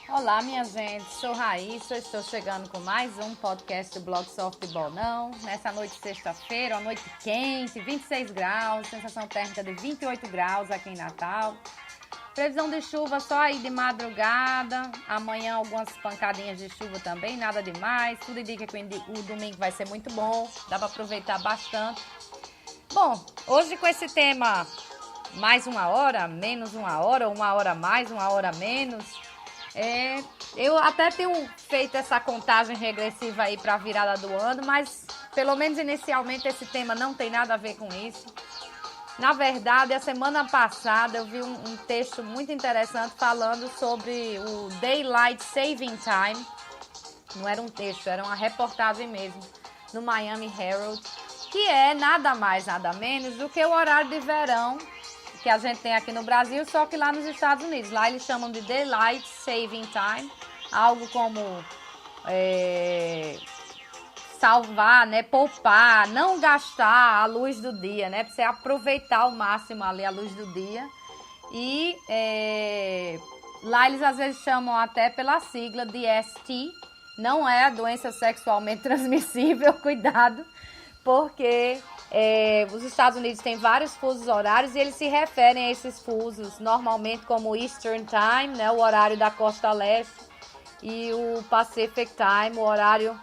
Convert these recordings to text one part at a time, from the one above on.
Olá, minha gente, sou Raíssa, estou chegando com mais um podcast do blog Só Futebol Não. Nessa noite de sexta-feira, uma noite quente, 26 graus, sensação térmica de 28 graus aqui em Natal. Previsão de chuva só aí de madrugada, amanhã algumas pancadinhas de chuva também, nada demais. Tudo indica que o domingo vai ser muito bom, dá para aproveitar bastante. Bom, hoje com esse tema mais uma hora, menos uma hora mais, uma hora menos... eu até tenho feito essa contagem regressiva aí para a virada do ano, mas pelo menos inicialmente esse tema não tem nada a ver com isso. Na verdade, a semana passada eu vi um texto muito interessante falando sobre o Daylight Saving Time. Não era um texto, era uma reportagem mesmo, no Miami Herald, que é nada mais, nada menos do que o horário de verão que a gente tem aqui no Brasil, só que lá nos Estados Unidos. Lá eles chamam de Daylight Saving Time, algo como salvar, né, poupar, não gastar a luz do dia, né, para você aproveitar ao máximo ali a luz do dia. E lá eles às vezes chamam até pela sigla de DST, não é a doença sexualmente transmissível, cuidado, porque os Estados Unidos têm vários fusos horários e eles se referem a esses fusos normalmente como Eastern Time, né, o horário da costa leste, e o Pacific Time, o horário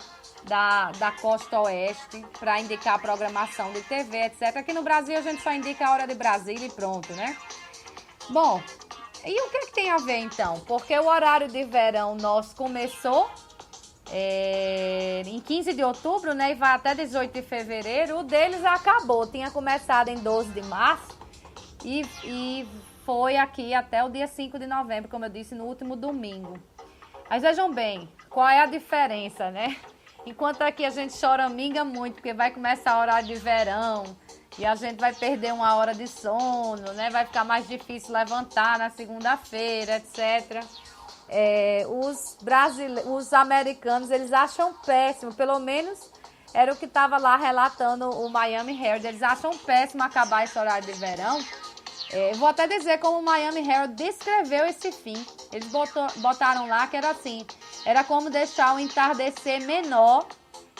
da costa oeste, para indicar a programação de TV, etc. Aqui no Brasil a gente só indica a hora de Brasília e pronto, né? Bom, e o que tem a ver então? Porque o horário de verão nosso começou em 15 de outubro, né, e vai até 18 de fevereiro. O deles acabou, tinha começado em 12 de março e foi aqui até o dia 5 de novembro, como eu disse, no último domingo. Mas vejam bem, qual é a diferença, né? Enquanto aqui a gente choraminga muito, porque vai começar o horário de verão e a gente vai perder uma hora de sono, né? Vai ficar mais difícil levantar na segunda-feira, etc. Os americanos, eles acham péssimo, pelo menos era o que estava lá relatando o Miami Herald, eles acham péssimo acabar esse horário de verão. Vou até dizer como o Miami Herald descreveu esse fim. Eles botaram lá que era assim, era como deixar o entardecer menor.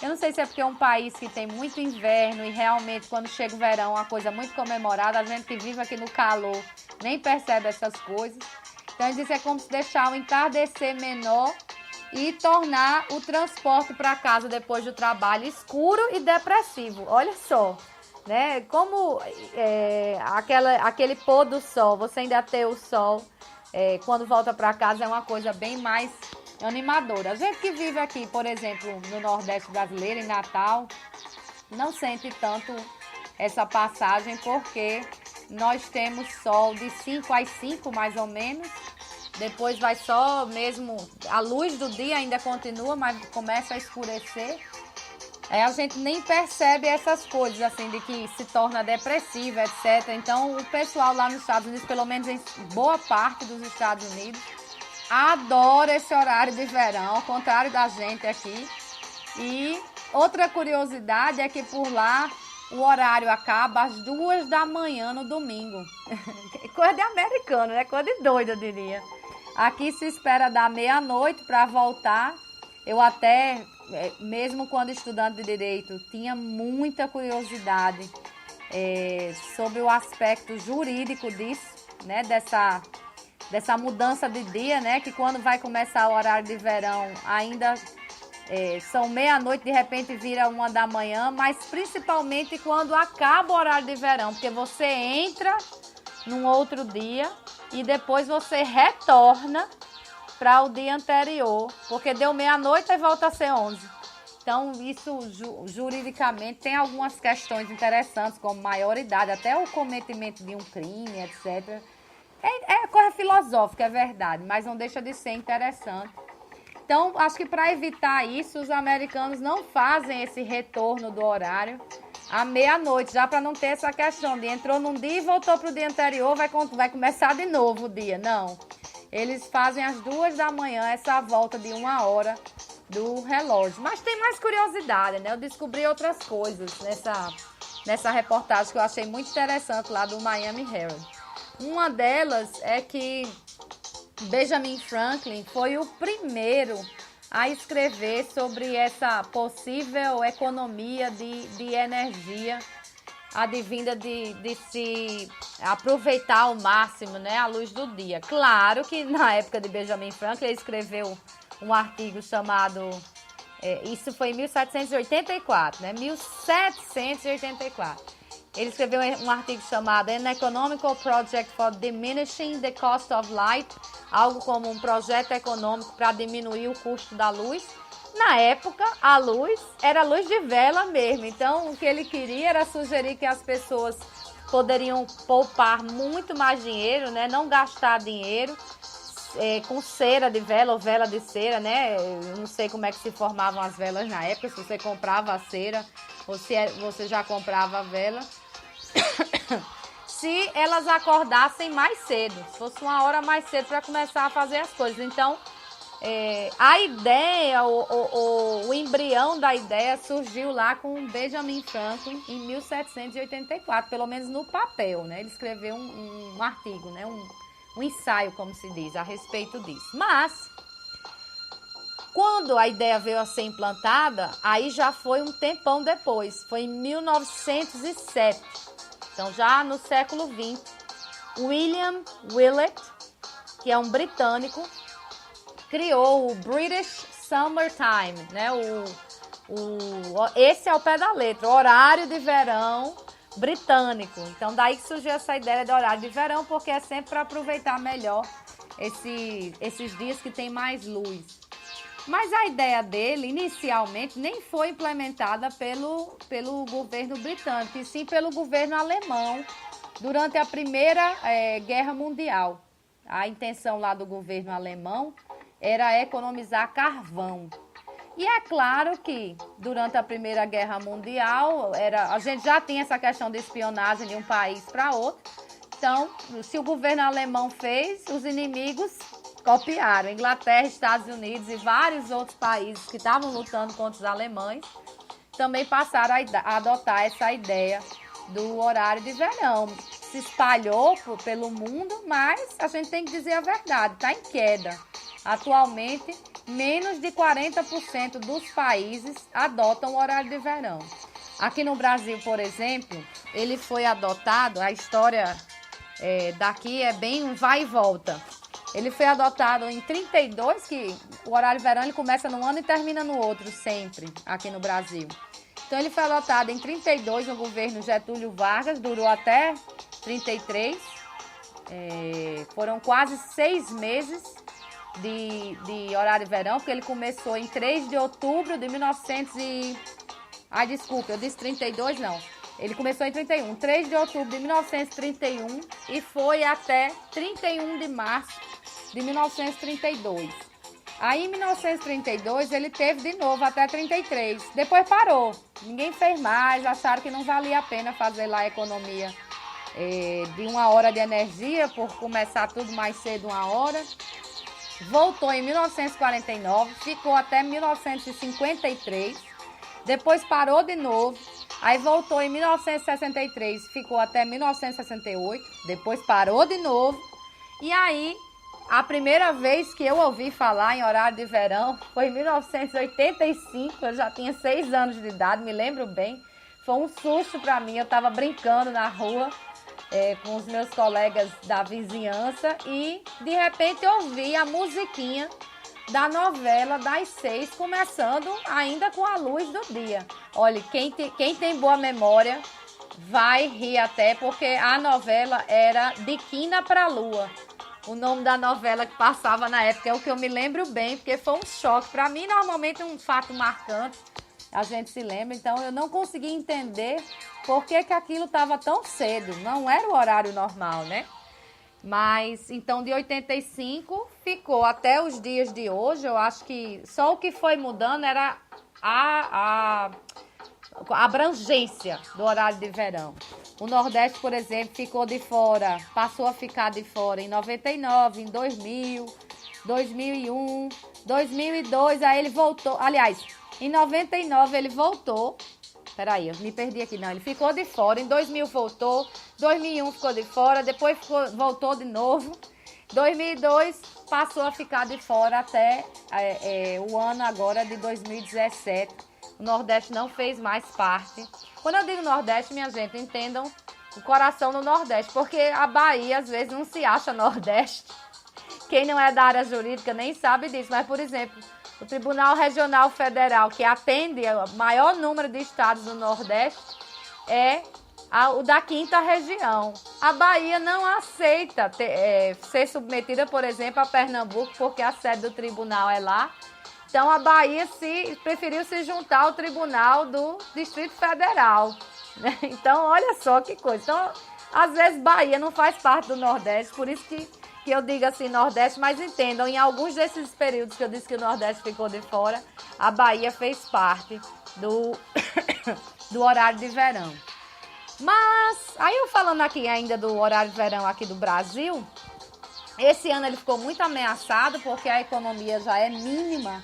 Eu não sei se é porque é um país que tem muito inverno e realmente quando chega o verão é uma coisa muito comemorada, a gente que vive aqui no calor nem percebe essas coisas. Então, ele disse que é como se deixar o entardecer menor e tornar o transporte para casa depois do trabalho escuro e depressivo. Olha só, né? Como aquele pôr do sol, você ainda ter o sol quando volta para casa é uma coisa bem mais animadora. A gente que vive aqui, por exemplo, no Nordeste brasileiro, em Natal, não sente tanto essa passagem porque nós temos sol de 5 às 5 mais ou menos. Depois vai só mesmo, a luz do dia ainda continua, mas começa a escurecer. A gente nem percebe essas coisas, assim, de que se torna depressiva, etc. Então, o pessoal lá nos Estados Unidos, pelo menos em boa parte dos Estados Unidos, adora esse horário de verão, ao contrário da gente aqui. E outra curiosidade é que por lá o horário acaba às 2 da manhã no domingo. Coisa de americano, né? Coisa de doido, eu diria. Aqui se espera dar meia-noite para voltar. Eu até, mesmo quando estudante de Direito, tinha muita curiosidade sobre o aspecto jurídico disso, né? Dessa mudança de dia, né? Que quando vai começar o horário de verão ainda são meia-noite, de repente vira 1 da manhã, mas principalmente quando acaba o horário de verão, porque você entra num outro dia e depois você retorna para o dia anterior, porque deu meia-noite e volta a ser 11. Então, isso juridicamente tem algumas questões interessantes, como maioridade, até o cometimento de um crime, etc. É coisa filosófica, é verdade, mas não deixa de ser interessante. Então, acho que para evitar isso, os americanos não fazem esse retorno do horário à meia-noite, já para não ter essa questão de entrou num dia e voltou para o dia anterior, vai começar de novo o dia. Não. Eles fazem às 2 da manhã essa volta de 1 hora do relógio. Mas tem mais curiosidade, né? Eu descobri outras coisas nessa reportagem que eu achei muito interessante lá do Miami Herald. Uma delas é que Benjamin Franklin foi o primeiro a escrever sobre essa possível economia de energia advinda de se aproveitar ao máximo, né, a luz do dia. Claro que na época de Benjamin Franklin ele escreveu um artigo chamado, isso foi em 1784, né, 1784. Ele escreveu um artigo chamado An Economical Project for Diminishing the Cost of Light, algo como um projeto econômico para diminuir o custo da luz. Na época, a luz era luz de vela mesmo, então o que ele queria era sugerir que as pessoas poderiam poupar muito mais dinheiro, né? Não gastar dinheiro com cera de vela ou vela de cera, né? Eu não sei como é que se formavam as velas na época, se você comprava a cera ou se você já comprava a vela. Se elas acordassem mais cedo, se fosse 1 hora mais cedo para começar a fazer as coisas. Então, a ideia, o embrião da ideia surgiu lá com Benjamin Franklin em 1784, pelo menos no papel, né? Ele escreveu um artigo, né? Um ensaio, como se diz, a respeito disso. Mas, quando a ideia veio a ser implantada, aí já foi um tempão depois, foi em 1907. Então, já no século XX, William Willett, que é um britânico, criou o British Summertime, né? Esse é o pé da letra, horário de verão britânico. Então, daí que surgiu essa ideia de horário de verão, porque é sempre para aproveitar melhor esses dias que tem mais luz. Mas a ideia dele, inicialmente, nem foi implementada pelo governo britânico, e sim pelo governo alemão, durante a Primeira Guerra Mundial. A intenção lá do governo alemão era economizar carvão. E é claro que, durante a Primeira Guerra Mundial, a gente já tinha essa questão de espionagem de um país para outro. Então, se o governo alemão fez, os inimigos copiaram. Inglaterra, Estados Unidos e vários outros países que estavam lutando contra os alemães também passaram a adotar essa ideia do horário de verão. Se espalhou pelo mundo, mas a gente tem que dizer a verdade, está em queda. Atualmente, menos de 40% dos países adotam o horário de verão. Aqui no Brasil, por exemplo, ele foi adotado, a história daqui é bem um vai e volta. Ele foi adotado em 32, que o horário de verão ele começa num ano e termina no outro, sempre, aqui no Brasil. Então, ele foi adotado em 32 no governo Getúlio Vargas, durou até 33. Foram quase 6 meses de horário de verão, porque ele começou em 3 de outubro de 1900 e... Ai, desculpa, eu disse 32, não. Ele começou em 31, 3 de outubro de 1931 e foi até 31 de março de 1932. Aí, em 1932, ele teve de novo até 33. Depois parou. Ninguém fez mais, acharam que não valia a pena fazer lá a economia de 1 hora de energia, por começar tudo mais cedo 1 hora. Voltou em 1949, ficou até 1953. Depois parou de novo. Aí voltou em 1963, ficou até 1968. Depois parou de novo. E aí, a primeira vez que eu ouvi falar em horário de verão foi em 1985. Eu já tinha 6 anos de idade, me lembro bem. Foi um susto para mim. Eu estava brincando na rua com os meus colegas da vizinhança e, de repente, eu ouvi a musiquinha da novela das 6, começando ainda com a luz do dia. Olha, quem tem boa memória vai rir até, porque a novela era De Quina pra Lua. O nome da novela que passava na época é o que eu me lembro bem, porque foi um choque. Para mim, normalmente, um fato marcante a gente se lembra. Então, eu não consegui entender por que aquilo estava tão cedo. Não era o horário normal, né? Mas, então, de 85 ficou até os dias de hoje. Eu acho que só o que foi mudando era a abrangência do horário de verão. O Nordeste, por exemplo, ficou de fora, passou a ficar de fora em 99, em 2000, 2001, 2002, aí ele voltou. Aliás, em 99 ele voltou. Peraí, eu me perdi aqui, não. Ele ficou de fora. Em 2000 voltou. 2001 ficou de fora. Depois voltou de novo. 2002 passou a ficar de fora até o ano agora de 2017. O Nordeste não fez mais parte. Quando eu digo Nordeste, minha gente, entendam o coração do Nordeste. Porque a Bahia, às vezes, não se acha Nordeste. Quem não é da área jurídica nem sabe disso. Mas, por exemplo, o Tribunal Regional Federal, que atende o maior número de estados do Nordeste, é o da 5ª região. A Bahia não aceita ser submetida, por exemplo, a Pernambuco, porque a sede do tribunal é lá. Então, a Bahia preferiu se juntar ao Tribunal do Distrito Federal. Né? Então, olha só que coisa. Então, às vezes, Bahia não faz parte do Nordeste, por isso que eu digo assim, Nordeste, mas entendam, em alguns desses períodos que eu disse que o Nordeste ficou de fora, a Bahia fez parte do horário de verão. Mas, aí eu falando aqui ainda do horário de verão aqui do Brasil, esse ano ele ficou muito ameaçado porque a economia já é mínima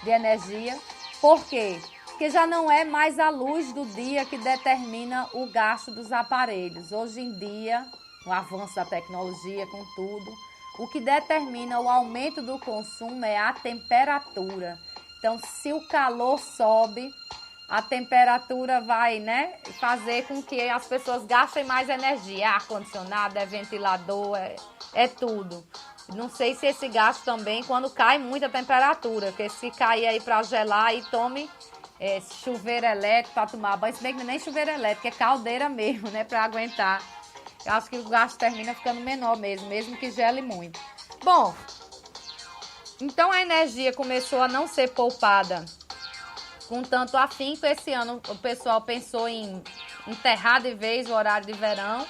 de energia. Por quê? Porque já não é mais a luz do dia que determina o gasto dos aparelhos. Hoje em dia, o avanço da tecnologia com tudo, o que determina o aumento do consumo é a temperatura. Então, se o calor sobe, a temperatura vai, né, fazer com que as pessoas gastem mais energia. Ar-condicionado, ventilador, é tudo. Não sei se esse gasto também quando cai muita temperatura, porque se cair aí para gelar, aí tome chuveiro elétrico para tomar banho. Se bem que nem chuveiro elétrico, é caldeira mesmo, né, para aguentar. Eu acho que o gasto termina ficando menor mesmo que gele muito. Bom, então a energia começou a não ser poupada com tanto afinco. Esse ano o pessoal pensou em enterrar de vez o horário de verão,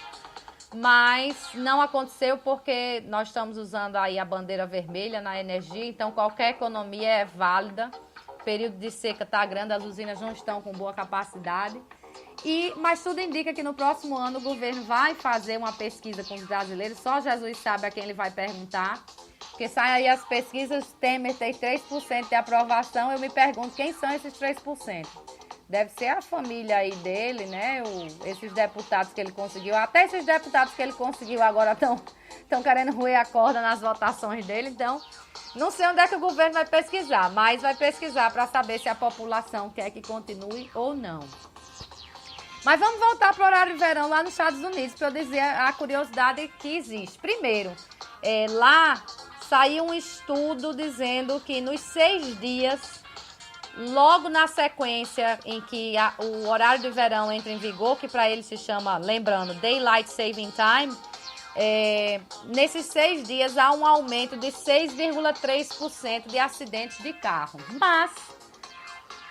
mas não aconteceu porque nós estamos usando aí a bandeira vermelha na energia, então qualquer economia é válida. O período de seca está grande, as usinas não estão com boa capacidade. Mas tudo indica que no próximo ano o governo vai fazer uma pesquisa com os brasileiros. Só Jesus sabe a quem ele vai perguntar. Porque saem aí as pesquisas, Temer tem 3% de aprovação. Eu me pergunto quem são esses 3%. Deve ser a família aí dele, né? Esses deputados que ele conseguiu. Até esses deputados que ele conseguiu agora estão querendo roer a corda nas votações dele. Então, não sei onde é que o governo vai pesquisar. Mas vai pesquisar para saber se a população quer que continue ou não. Mas vamos voltar para o horário de verão lá nos Estados Unidos, para eu dizer a curiosidade que existe. Primeiro, lá saiu um estudo dizendo que nos 6 dias, logo na sequência em que o horário de verão entra em vigor, que para ele se chama, lembrando, Daylight Saving Time, nesses 6 dias há um aumento de 6,3% de acidentes de carro. Mas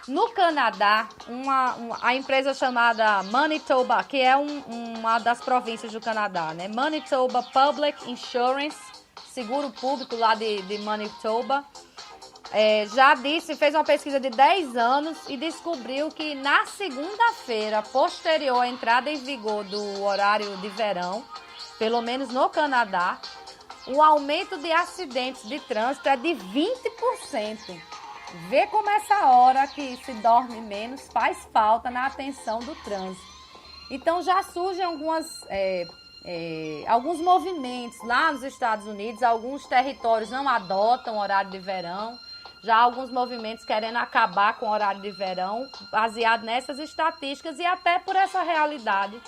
no Canadá, a empresa chamada Manitoba, que é uma das províncias do Canadá, né? Manitoba Public Insurance, seguro público lá de Manitoba, já fez uma pesquisa de 10 anos e descobriu que na segunda-feira, posterior à entrada em vigor do horário de verão, pelo menos no Canadá, o aumento de acidentes de trânsito é de 20%. Vê como essa hora que se dorme menos faz falta na atenção do trânsito. Então já surgem alguns movimentos lá nos Estados Unidos, alguns territórios não adotam horário de verão, já há alguns movimentos querendo acabar com o horário de verão, baseado nessas estatísticas e até por essa realidade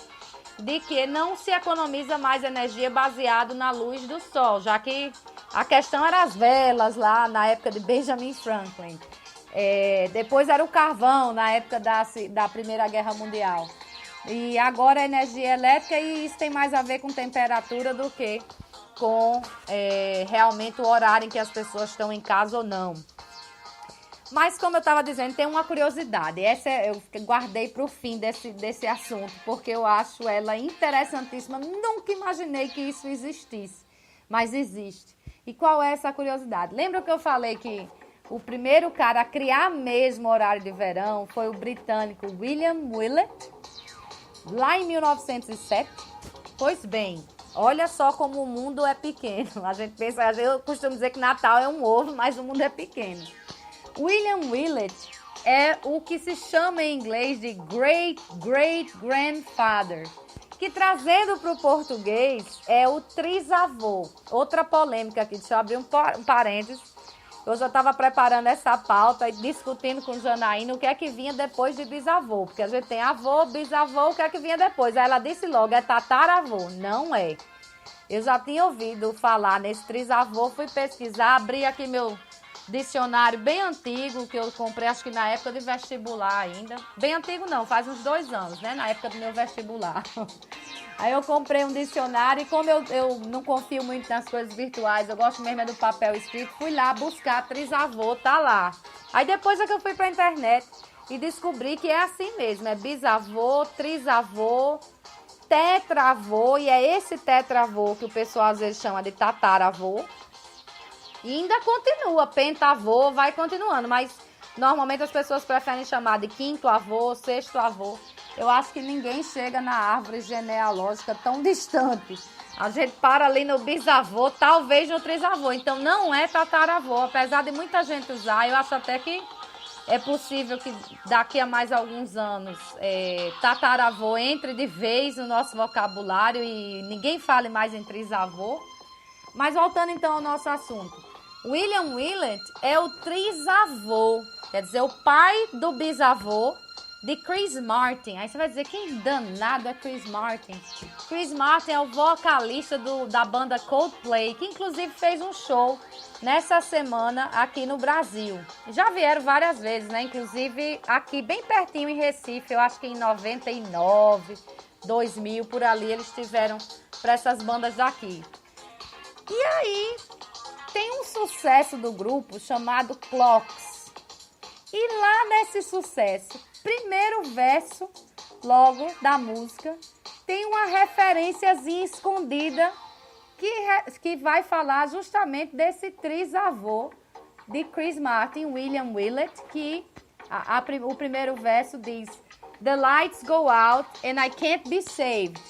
de que não se economiza mais energia baseado na luz do sol, já que a questão era as velas lá na época de Benjamin Franklin. Depois era o carvão na época da Primeira Guerra Mundial. E agora a energia elétrica, e isso tem mais a ver com temperatura do que com realmente o horário em que as pessoas estão em casa ou não. Mas, como eu estava dizendo, tem uma curiosidade. Essa eu guardei para o fim desse assunto, porque eu acho ela interessantíssima. Nunca imaginei que isso existisse, mas existe. E qual é essa curiosidade? Lembra que eu falei que o primeiro cara a criar mesmo horário de verão foi o britânico William Willett, lá em 1907? Pois bem, olha só como o mundo é pequeno. A gente pensa, eu costumo dizer que Natal é um ovo, mas o mundo é pequeno. William Willett é o que se chama em inglês de great-great-grandfather, que trazendo para o português é o trisavô. Outra polêmica aqui, deixa eu abrir um parênteses. Eu já estava preparando essa pauta e discutindo com Janaína o que é que vinha depois de bisavô, porque a gente tem avô, bisavô, o que é que vinha depois? Aí ela disse logo, é tataravô. Não é. Eu já tinha ouvido falar nesse trisavô, fui pesquisar, abri aqui meu dicionário bem antigo, que eu comprei acho que na época de vestibular ainda. Bem antigo não, faz uns 2 anos, né? Na época do meu vestibular. Aí eu comprei um dicionário e como eu não confio muito nas coisas virtuais, eu gosto mesmo é do papel escrito, fui lá buscar trisavô, tá lá. Aí depois é que eu fui pra internet e descobri que é assim mesmo, é bisavô, trisavô, tetravô, e é esse tetravô que o pessoal às vezes chama de tataravô. E ainda continua, pentavô, vai continuando, mas normalmente as pessoas preferem chamar de quinto avô, sexto avô. Eu acho que ninguém chega na árvore genealógica tão distante. A gente para ali no bisavô, talvez no trisavô. Então não é tataravô, apesar de muita gente usar. Eu acho até que é possível que daqui a mais alguns anos tataravô entre de vez no nosso vocabulário e ninguém fale mais em trisavô. Mas voltando então ao nosso assunto. William Willett é o trisavô, quer dizer, o pai do bisavô de Chris Martin. Aí você vai dizer, quem danado é Chris Martin? Chris Martin é o vocalista da banda Coldplay, que inclusive fez um show nessa semana aqui no Brasil. Já vieram várias vezes, né? Inclusive aqui bem pertinho em Recife, eu acho que em 99, 2000, por ali eles estiveram para essas bandas daqui. E aí, tem um sucesso do grupo chamado Clocks. E lá nesse sucesso, primeiro verso, logo, da música, tem uma referênciazinha escondida que vai falar justamente desse trisavô de Chris Martin, William Willett, que o primeiro verso diz: The lights go out and I can't be saved.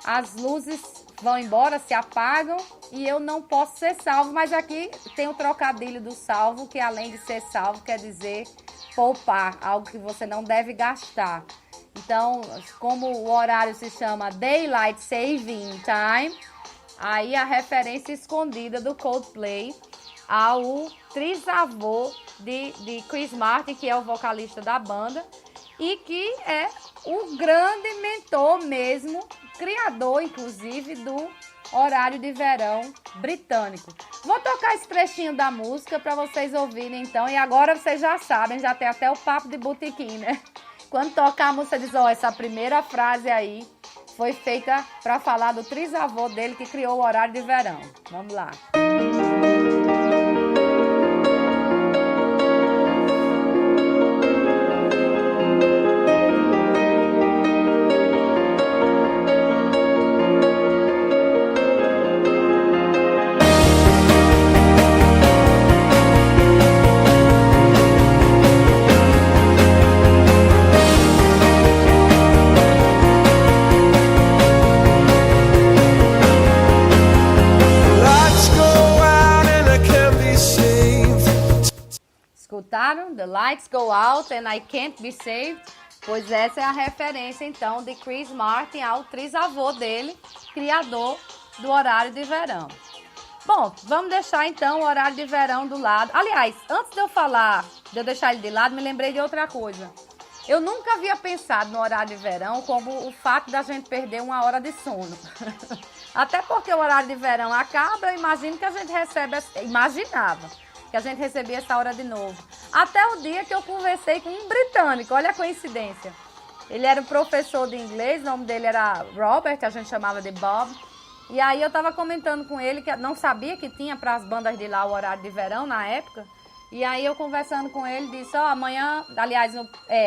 As luzes vão embora, se apagam e eu não posso ser salvo. Mas aqui tem o trocadilho do salvo, que além de ser salvo quer dizer poupar, algo que você não deve gastar. Então, como o horário se chama Daylight Saving Time, aí a referência escondida do Coldplay ao trisavô de Chris Martin, que é o vocalista da banda e que é o grande mentor mesmo, criador inclusive do horário de verão britânico. Vou tocar esse trechinho da música para vocês ouvirem então, e agora vocês já sabem, já tem até o papo de botequim, né? Quando tocar a música diz, essa primeira frase aí foi feita para falar do trisavô dele que criou o horário de verão. Vamos lá. Escutaram? The lights go out and I can't be saved. Pois essa é a referência, então, de Chris Martin ao trisavô dele, criador do horário de verão. Bom, vamos deixar, então, o horário de verão do lado. Aliás, antes de eu deixar ele de lado, me lembrei de outra coisa. Eu nunca havia pensado no horário de verão como o fato da gente perder 1 hora de sono. Até porque o horário de verão acaba, eu imagino que a gente imaginava que a gente recebia essa hora de novo. Até o dia que eu conversei com um britânico, olha a coincidência. Ele era um professor de inglês, o nome dele era Robert, a gente chamava de Bob. E aí eu estava comentando com ele que não sabia que tinha para as bandas de lá o horário de verão na época. E aí eu conversando com ele, disse, amanhã, aliás,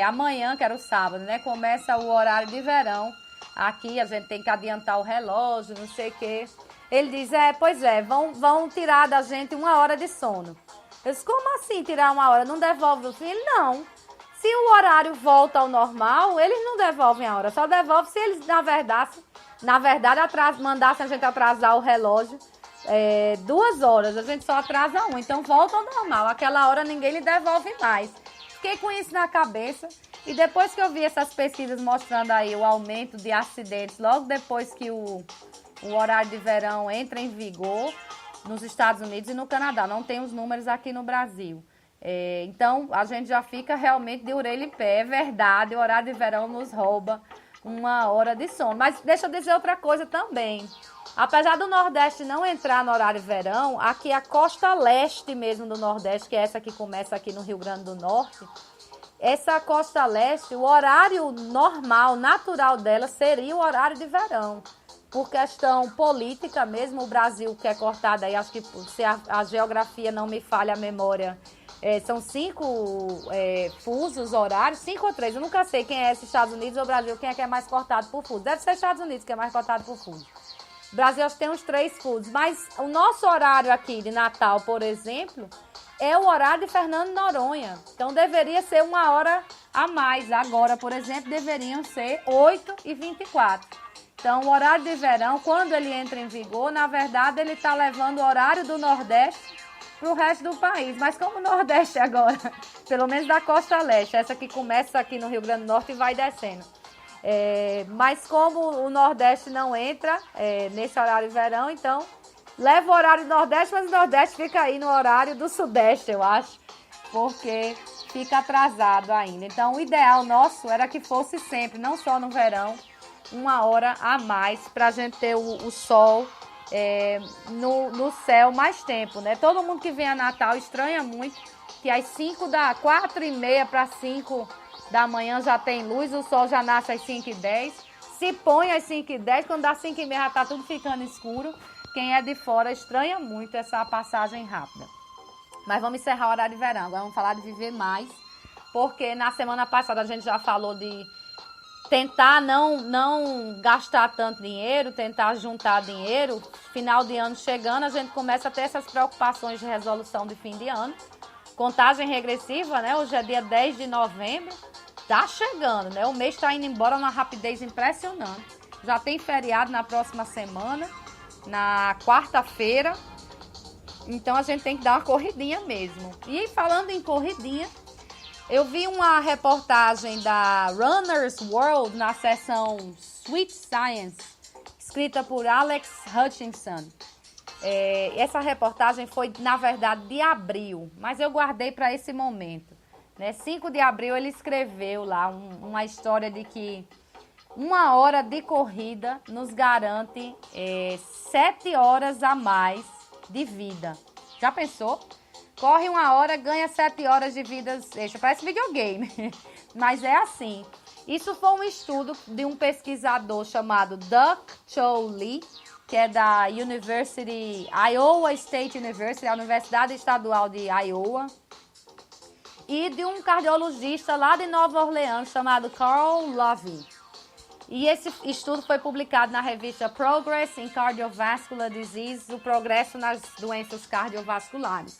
amanhã, que era o sábado, né? Começa o horário de verão. Aqui a gente tem que adiantar o relógio, não sei o quê. Ele diz, pois é, vão tirar da gente 1 hora de sono. Eu disse, como assim tirar 1 hora? Não devolve o filho? Não. Se o horário volta ao normal, eles não devolvem a hora. Só devolve se eles, na verdade mandassem a gente atrasar o relógio 2 horas. A gente só atrasa 1. Então volta ao normal. Aquela hora ninguém lhe devolve mais. Fiquei com isso na cabeça. E depois que eu vi essas pesquisas mostrando aí o aumento de acidentes, logo depois que o horário de verão entra em vigor nos Estados Unidos e no Canadá. Não tem os números aqui no Brasil. Então, a gente já fica realmente de orelha em pé. É verdade, o horário de verão nos rouba 1 hora de sono. Mas deixa eu dizer outra coisa também. Apesar do Nordeste não entrar no horário de verão, aqui a costa leste mesmo do Nordeste, que é essa que começa aqui no Rio Grande do Norte, essa costa leste, o horário normal, natural dela seria o horário de verão. Por questão política mesmo, o Brasil quer cortar daí, acho que se a geografia não me falha a memória, são 5 fusos horários, 5 ou 3, eu nunca sei quem é, se Estados Unidos ou Brasil, quem é que é mais cortado por fuso. Deve ser Estados Unidos que é mais cortado por fuso. O Brasil acho que tem uns 3 fusos, mas o nosso horário aqui de Natal, por exemplo, é o horário de Fernando de Noronha. Então deveria ser 1 hora a mais. Agora, por exemplo, deveriam ser 8h24. Então, o horário de verão, quando ele entra em vigor, na verdade, ele está levando o horário do Nordeste para o resto do país. Mas como o Nordeste agora, pelo menos da costa leste, essa que começa aqui no Rio Grande do Norte e vai descendo. Mas como o Nordeste não entra nesse horário de verão, então leva o horário do Nordeste, mas o Nordeste fica aí no horário do Sudeste, eu acho, porque fica atrasado ainda. Então, o ideal nosso era que fosse sempre, não só no verão, 1 hora a mais para a gente ter o sol no céu mais tempo, né? Todo mundo que vem a Natal estranha muito que às 4h30 para 5 da manhã já tem luz, o sol já nasce às 5h10, se põe às 5h10, quando dá 5h30 já tá tudo ficando escuro. Quem é de fora estranha muito essa passagem rápida. Mas vamos encerrar o horário de verão, agora vamos falar de viver mais, porque na semana passada a gente já falou de tentar não gastar tanto dinheiro, tentar juntar dinheiro. Final de ano chegando, a gente começa a ter essas preocupações de resolução de fim de ano. Contagem regressiva, né? Hoje é dia 10 de novembro. Tá chegando, né? O mês tá indo embora numa rapidez impressionante. Já tem feriado na próxima semana, na quarta-feira. Então a gente tem que dar uma corridinha mesmo. E falando em corridinha, eu vi uma reportagem da Runner's World na seção Sweet Science, escrita por Alex Hutchinson. Essa reportagem foi, na verdade, de abril, mas eu guardei para esse momento. 5 de abril ele escreveu lá uma história de que 1 hora de corrida nos garante 7 horas a mais de vida. Já pensou? Corre 1 hora, ganha 7 horas de vida extra. Parece videogame, mas é assim. Isso foi um estudo de um pesquisador chamado Doug Cho Lee, que é da Iowa State University, a Universidade Estadual de Iowa, e de um cardiologista lá de Nova Orleans chamado Carl Lovey. E esse estudo foi publicado na revista Progress in Cardiovascular Disease, o progresso nas doenças cardiovasculares.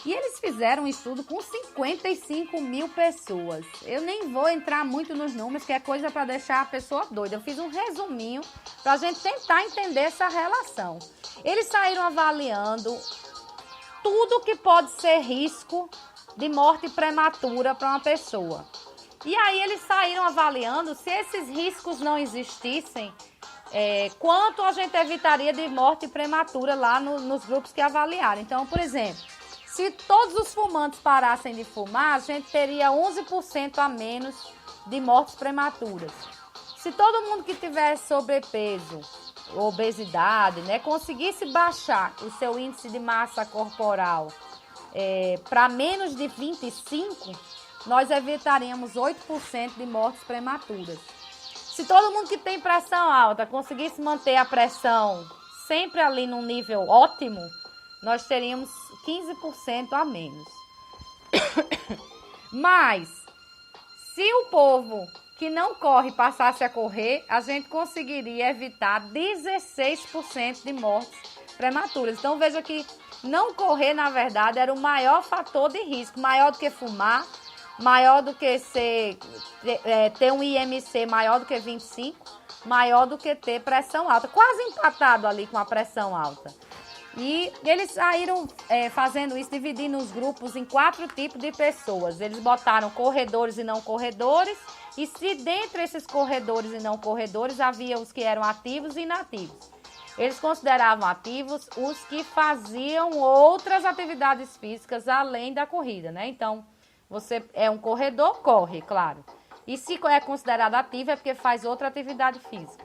E eles fizeram um estudo com 55 mil pessoas. Eu nem vou entrar muito nos números, que é coisa para deixar a pessoa doida. Eu fiz um resuminho para a gente tentar entender essa relação. Eles saíram avaliando tudo que pode ser risco de morte prematura para uma pessoa. E aí eles saíram avaliando se esses riscos não existissem, quanto a gente evitaria de morte prematura lá nos grupos que avaliaram. Então, por exemplo, se todos os fumantes parassem de fumar, a gente teria 11% a menos de mortes prematuras. Se todo mundo que tivesse sobrepeso, obesidade, conseguisse baixar o seu índice de massa corporal para menos de 25, nós evitaríamos 8% de mortes prematuras. Se todo mundo que tem pressão alta conseguisse manter a pressão sempre ali num nível ótimo, nós teríamos 15% a menos. Mas, se o povo que não corre passasse a correr, a gente conseguiria evitar 16% de mortes prematuras. Então, veja que não correr, na verdade, era o maior fator de risco, maior do que fumar, maior do que ter um IMC maior do que 25, maior do que ter pressão alta, quase empatado ali com a pressão alta. E eles saíram fazendo isso, dividindo os grupos em 4 tipos de pessoas. Eles botaram corredores e não corredores, e se dentre esses corredores e não corredores havia os que eram ativos e inativos. Eles consideravam ativos os que faziam outras atividades físicas além da corrida, né? Então, você é um corredor, corre, claro. E se é considerado ativo é porque faz outra atividade física.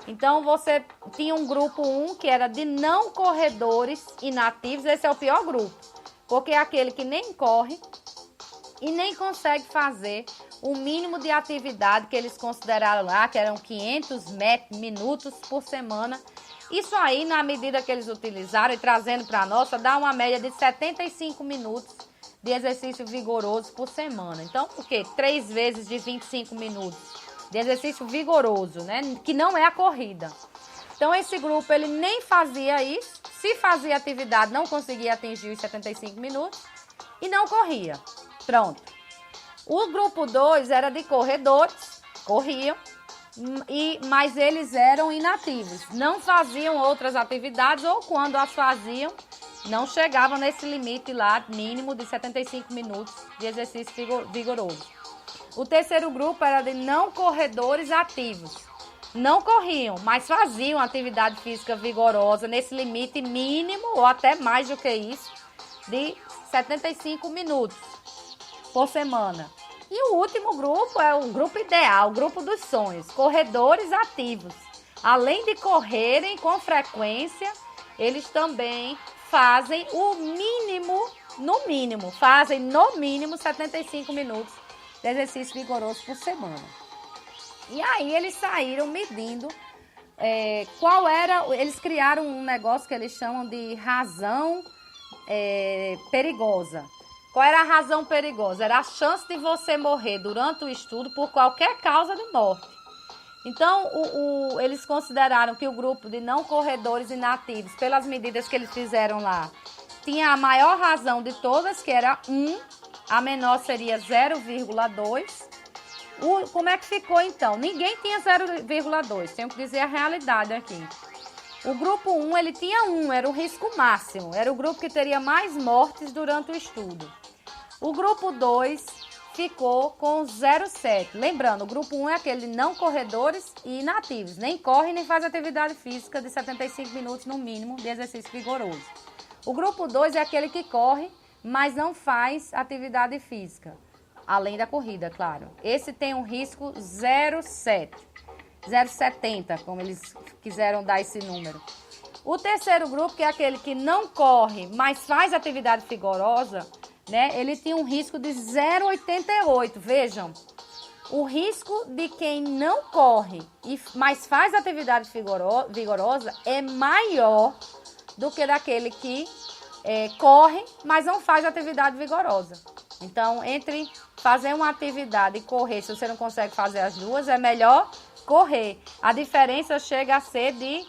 Então, você tinha um grupo 1 que era de não corredores inativos. Esse é o pior grupo, porque é aquele que nem corre e nem consegue fazer o mínimo de atividade que eles consideraram lá, que eram 500 minutos por semana. Isso aí, na medida que eles utilizaram e trazendo para a nossa, dá uma média de 75 minutos de exercício vigoroso por semana. Então, o quê? 3 vezes de 25 minutos de exercício vigoroso, né? Que não é a corrida. Então, esse grupo, ele nem fazia isso. Se fazia atividade, não conseguia atingir os 75 minutos e não corria. Pronto. O grupo 2 era de corredores, corriam, mas eles eram inativos. Não faziam outras atividades ou quando as faziam, não chegavam nesse limite lá mínimo de 75 minutos de exercício vigoroso. O terceiro grupo era de não corredores ativos. Não corriam, mas faziam atividade física vigorosa nesse limite mínimo ou até mais do que isso, de 75 minutos por semana. E o último grupo é o grupo ideal, o grupo dos sonhos, corredores ativos. Além de correrem com frequência, eles também fazem o mínimo, fazem no mínimo 75 minutos de exercício vigoroso por semana. E aí eles saíram medindo eles criaram um negócio que eles chamam de razão perigosa. Qual era a razão perigosa? Era a chance de você morrer durante o estudo por qualquer causa de morte. Então, eles consideraram que o grupo de não corredores inativos, pelas medidas que eles fizeram lá, tinha a maior razão de todas, que era 1, a menor seria 0,2. Como é que ficou então? Ninguém tinha 0,2, tenho que dizer a realidade aqui. O grupo 1, ele tinha 1, era o risco máximo, era o grupo que teria mais mortes durante o estudo. O grupo 2 ficou com 0,7. Lembrando, o grupo 1 é aquele de não corredores e inativos, nem corre nem faz atividade física de 75 minutos no mínimo de exercício vigoroso. O grupo 2 é aquele que corre, mas não faz atividade física, além da corrida, claro. Esse tem um risco 0,70, como eles quiseram dar esse número. O terceiro grupo, que é aquele que não corre, mas faz atividade vigorosa, né? Ele tinha um risco de 0,88. Vejam, o risco de quem não corre, mas faz atividade vigorosa é maior do que daquele que corre, mas não faz atividade vigorosa. Então, entre fazer uma atividade e correr, se você não consegue fazer as duas, é melhor correr. A diferença chega a ser de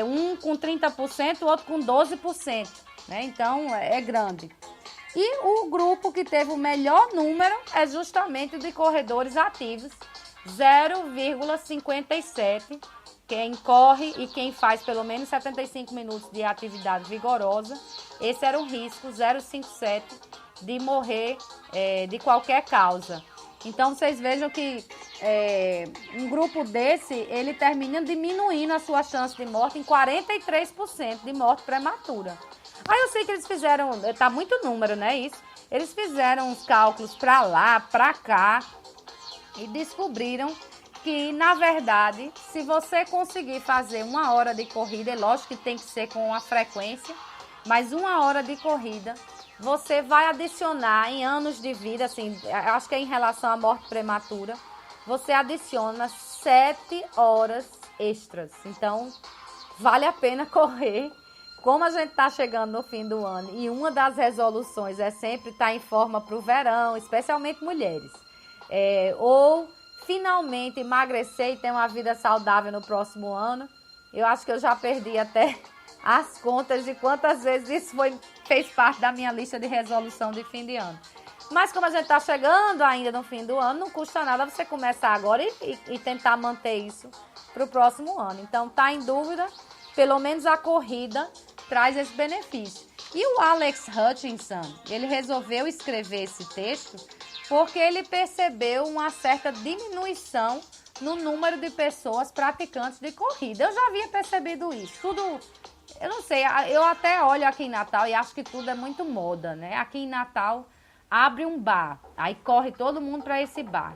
um com 30%, o outro com 12%. Né? Então, é grande. E o grupo que teve o melhor número é justamente o de corredores ativos, 0,57. Quem corre e quem faz pelo menos 75 minutos de atividade vigorosa, esse era o risco, 0,57, de morrer de qualquer causa. Então, vocês vejam que um grupo desse, ele termina diminuindo a sua chance de morte em 43% de morte prematura. Aí eu sei que eles fizeram, tá muito número, né, isso? Eles fizeram uns cálculos para lá, para cá e descobriram que, na verdade, se você conseguir fazer 1 hora de corrida, é lógico que tem que ser com uma frequência, mas 1 hora de corrida, você vai adicionar em anos de vida, assim, acho que é em relação à morte prematura, você adiciona 7 horas extras. Então, vale a pena correr como a gente está chegando no fim do ano e uma das resoluções é sempre estar em forma para o verão, especialmente mulheres, ou finalmente emagrecer e ter uma vida saudável no próximo ano, eu acho que eu já perdi até as contas de quantas vezes isso fez parte da minha lista de resolução de fim de ano. Mas como a gente está chegando ainda no fim do ano, não custa nada você começar agora e tentar manter isso para o próximo ano. Então, tá em dúvida, pelo menos a corrida traz esse benefício. E o Alex Hutchinson, ele resolveu escrever esse texto porque ele percebeu uma certa diminuição no número de pessoas praticantes de corrida. Eu já havia percebido isso. Tudo, eu não sei, eu até olho aqui em Natal e acho que tudo é muito moda, né? Aqui em Natal abre um bar, aí corre todo mundo para esse bar.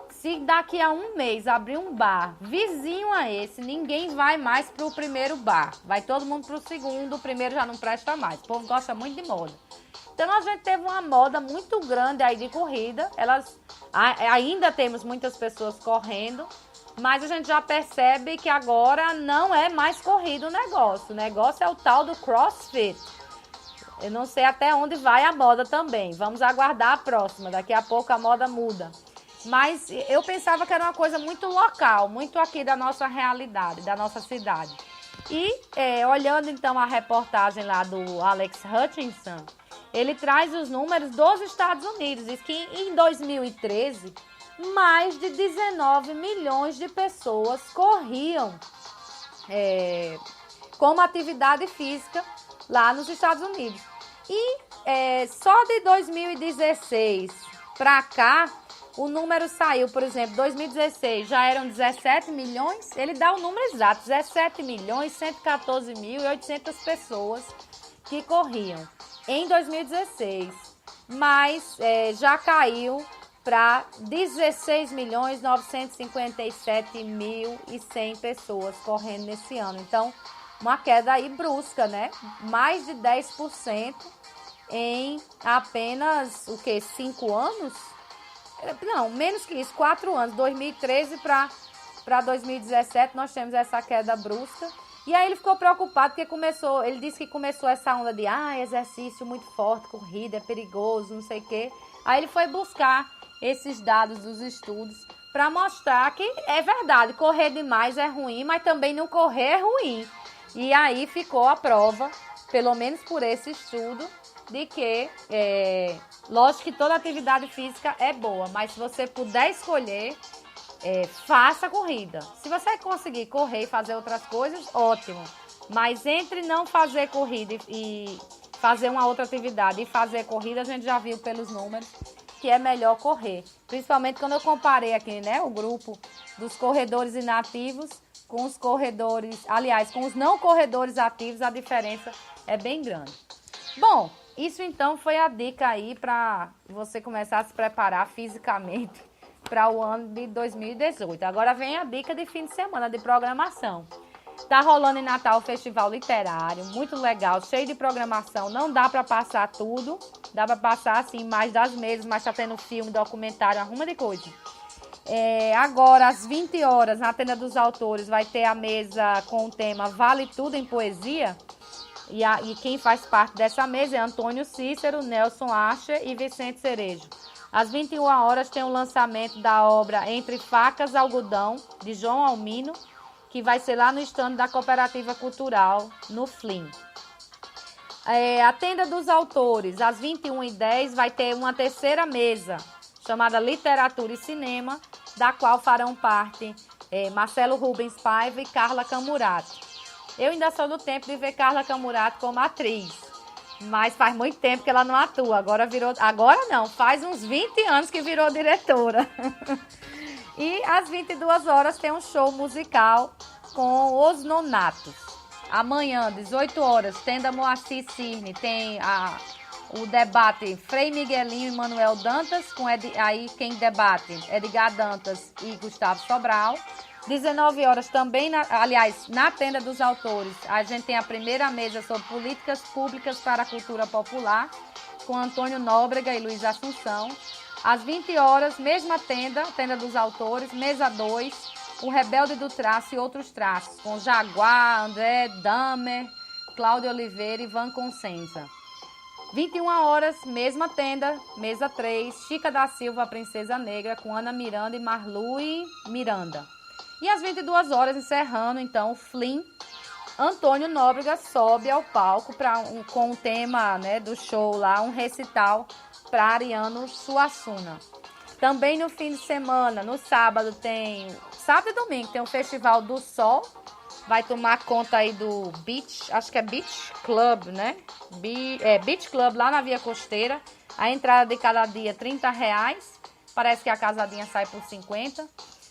Se daqui a um mês abrir um bar vizinho a esse, ninguém vai mais para o primeiro bar. Vai todo mundo para o segundo, o primeiro já não presta mais. O povo gosta muito de moda. Então, a gente teve uma moda muito grande aí de corrida. Ainda temos muitas pessoas correndo, mas a gente já percebe que agora não é mais corrida o negócio. O negócio é o tal do CrossFit. Eu não sei até onde vai a moda também. Vamos aguardar a próxima. Daqui a pouco a moda muda. Mas eu pensava que era uma coisa muito local, muito aqui da nossa realidade, da nossa cidade. E olhando então a reportagem lá do Alex Hutchinson, ele traz os números dos Estados Unidos. Diz que em 2013, mais de 19 milhões de pessoas corriam como atividade física lá nos Estados Unidos. E só de 2016 para cá, o número saiu, por exemplo, 2016 já eram 17 milhões, ele dá o número exato, 17 milhões, 114 mil e 800 pessoas que corriam em 2016, mas já caiu para 16 milhões, 957 mil e 100 pessoas correndo nesse ano. Então, uma queda aí brusca, né? Mais de 10% em apenas, 5 anos? Não, menos que isso, 4 anos, 2013 para 2017, nós temos essa queda brusca. E aí ele ficou preocupado porque ele disse que começou essa onda de exercício muito forte, corrida, é perigoso, não sei o quê. Aí ele foi buscar esses dados dos estudos para mostrar que é verdade, correr demais é ruim, mas também não correr é ruim. E aí ficou a prova, pelo menos por esse estudo, de que, lógico que toda atividade física é boa, mas se você puder escolher, faça a corrida. Se você conseguir correr e fazer outras coisas, ótimo. Mas entre não fazer corrida e fazer uma outra atividade e fazer corrida, a gente já viu pelos números que é melhor correr. Principalmente quando eu comparei aqui, né, o grupo dos corredores inativos com os corredores, aliás, com os não corredores ativos, a diferença é bem grande. Bom, isso então foi a dica aí para você começar a se preparar fisicamente para o ano de 2018. Agora vem a dica de fim de semana de programação. Tá rolando em Natal o Festival Literário, muito legal, cheio de programação. Não dá para passar tudo, dá para passar assim mais das mesas, mas tá tendo filme, documentário, arruma de coisa. Agora, às 20 horas, na Tenda dos Autores, vai ter a mesa com o tema Vale Tudo em Poesia. E quem faz parte dessa mesa é Antônio Cícero, Nelson Ascher e Vicente Cerejo. Às 21 horas tem o lançamento da obra Entre Facas e Algodão, de João Almino, que vai ser lá no estande da Cooperativa Cultural, no FLIM. A Tenda dos Autores, às 21h10, vai ter uma terceira mesa, chamada Literatura e Cinema, da qual farão parte Marcelo Rubens Paiva e Carla Camurati. Eu ainda sou do tempo de ver Carla Camurati como atriz, mas faz muito tempo que ela não atua. Agora não, faz uns 20 anos que virou diretora. E às 22 horas tem um show musical com Os Nonatos. Amanhã, 18 horas, Tenda Moacir Cirne, tem o debate Frei Miguelinho e Manuel Dantas, aí quem debate Edgar Dantas e Gustavo Sobral. 19 horas também, na Tenda dos Autores, a gente tem a primeira mesa sobre políticas públicas para a cultura popular, com Antônio Nóbrega e Luiz Assunção. Às 20 horas, mesma Tenda dos Autores, mesa 2, O Rebelde do Traço e Outros Traços, com Jaguar, André Damer, Cláudia Oliveira e Van Consenza. 21 horas, mesma tenda, mesa 3, Chica da Silva, a Princesa Negra, com Ana Miranda e Marlui Miranda. E às 22 horas, encerrando, então, o Flim, Antônio Nóbrega sobe ao palco com o tema, né, do show lá, um recital para Ariano Suassuna. Também no fim de semana, no sábado e domingo, tem o Festival do Sol. Vai tomar conta aí do Beach, acho que é Beach Club, né? Beach Club lá na Via Costeira. A entrada de cada dia R$30. Parece que a casadinha sai por 50.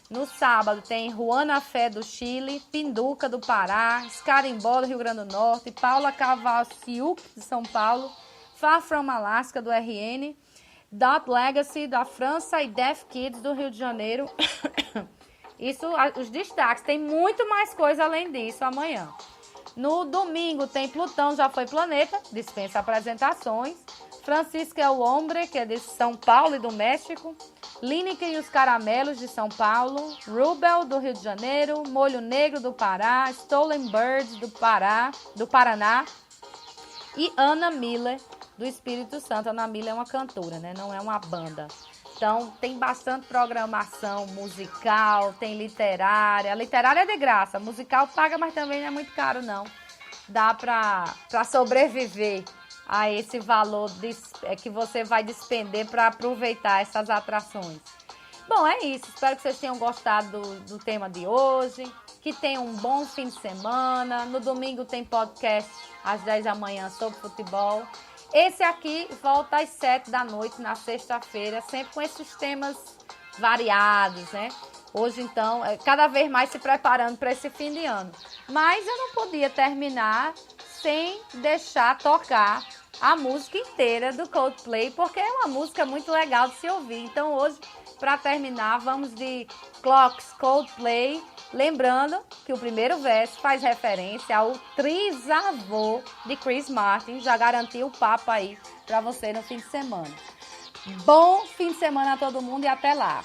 No sábado tem Juana Fé do Chile, Pinduca do Pará, Escarimbó do Rio Grande do Norte, Paula Cavalciuc de São Paulo, Far From Alaska do RN, Dot Legacy da França e Deaf Kids do Rio de Janeiro. Isso, os destaques. Tem muito mais coisa além disso amanhã. No domingo tem Plutão, já foi planeta, dispensa apresentações. Francisco é o Hombre, que é de São Paulo e do México. Lineker e os Caramelos, de São Paulo. Rubel, do Rio de Janeiro. Molho Negro, do Pará. Stolen Birds, do Paraná. E Ana Miller, do Espírito Santo. Ana Miller é uma cantora, né? Não é uma banda. Então, tem bastante programação musical, tem literária. Literária é de graça, musical paga, mas também não é muito caro, não. Dá para sobreviver a esse valor que você vai despender para aproveitar essas atrações. Bom, é isso. Espero que vocês tenham gostado do tema de hoje, que tenham um bom fim de semana. No domingo tem podcast às 10 da manhã sobre futebol. Esse aqui volta às 7 da noite, na sexta-feira, sempre com esses temas variados, né? Hoje, então, cada vez mais se preparando para esse fim de ano. Mas eu não podia terminar sem deixar tocar a música inteira do Coldplay, porque é uma música muito legal de se ouvir. Então, hoje, para terminar, vamos de Clocks, Coldplay. Lembrando que o primeiro verso faz referência ao trisavô de Chris Martin. Já garantiu o papo aí para você no fim de semana. Bom fim de semana a todo mundo e até lá.